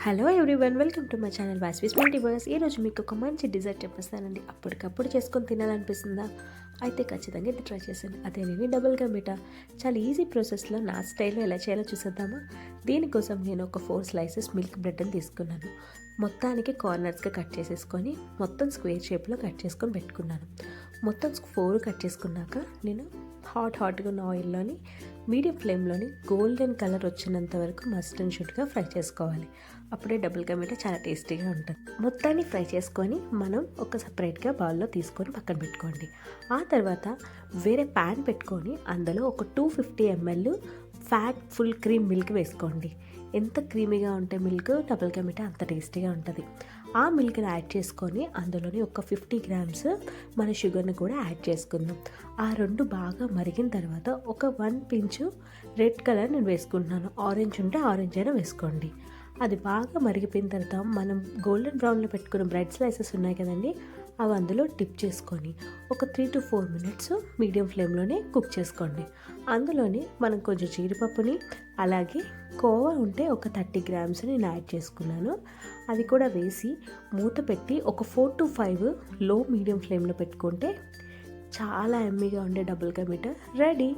Hello everyone, welcome to my channel Vasvi's multiverse. ఈరోజు మీకు ఒక మంచి డిజర్ట్ చెప్పేస్తానండి. అప్పటికప్పుడు చేసుకొని తినాలనిపిస్తుందా? అయితే ఖచ్చితంగా ఇది ట్రై చేశాను. అదేనండి డబుల్ కా మీఠా. చాలా ఈజీ ప్రాసెస్లో నా స్టైల్లో ఎలా చేయాలో చూసేద్దామా? దీనికోసం నేను ఒక 4 స్లైసెస్ మిల్క్ బ్రెడ్ని తీసుకున్నాను. మొత్తానికి కార్నర్స్గా కట్ చేసేసుకొని మొత్తం స్క్వేర్ షేప్లో కట్ చేసుకొని పెట్టుకున్నాను. మొత్తం 4 కట్ చేసుకున్నాక నేను హాట్గా ఉన్న ఆయిల్లోని మీడియం ఫ్లేమ్లోని గోల్డెన్ కలర్ వచ్చినంత వరకు మస్ట్ అండ్ షుడ్గా ఫ్రై చేసుకోవాలి. అప్పుడే డబుల్ కా మీఠా చాలా టేస్టీగా ఉంటుంది. మొత్తాన్ని ఫ్రై చేసుకొని మనం ఒక సపరేట్గా బౌల్లో తీసుకొని పక్కన పెట్టుకోండి. ఆ తర్వాత వేరే ప్యాన్ పెట్టుకొని అందులో ఒక 250 ml fat full cream milk వేసుకోండి. ఎంత క్రీమీగా ఉంటే మిల్క్ డబుల్ కా మీఠా అంత టేస్టీగా ఉంటుంది. ఆ మిల్క్ని యాడ్ చేసుకొని అందులోని ఒక 50 grams మన షుగర్ని కూడా యాడ్ చేసుకుందాం. ఆ రెండు బాగా మరిగిన తర్వాత ఒక 1 pinch రెడ్ కలర్ నేను వేసుకుంటున్నాను. ఆరెంజ్ ఉంటే ఆరెంజ్ అయినా వేసుకోండి. అది బాగా మరిగిపోయిన తర్వాత మనం గోల్డెన్ బ్రౌన్లో పెట్టుకున్న బ్రెడ్ స్లైసెస్ ఉన్నాయి కదండి, అవి అందులో డిప్ చేసుకొని ఒక 3 to 4 minutes మీడియం ఫ్లేమ్లోనే కుక్ చేసుకోండి. అందులోని మనం కొంచెం జీడిపప్పుని అలాగే కోవా ఉంటే ఒక 30 grams నేను యాడ్ చేసుకున్నాను. అది కూడా వేసి మూత పెట్టి ఒక 4 to 5 లో మీడియం ఫ్లేమ్లో పెట్టుకుంటే చాలా ఎమ్మీగా ఉండే డబుల్ కా మీఠా రెడీ.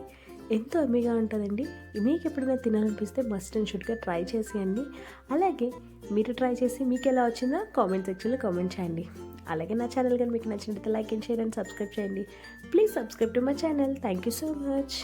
ఎంతో ఎమ్మీగా ఉంటుందండి. మీకు ఎప్పుడైనా తినాలనిపిస్తే మస్ట్ అండ్ షుడ్గా ట్రై చేసేయండి. అలాగే మీరు ట్రై చేసి మీకు ఎలా వచ్చిందో కామెంట్ సెక్షన్లో కామెంట్ చేయండి. అలాగే నా ఛానల్ కానీ మీకు నచ్చినట్లయితే like and share and subscribe చేయండి. Please subscribe to my channel. Thank you so much.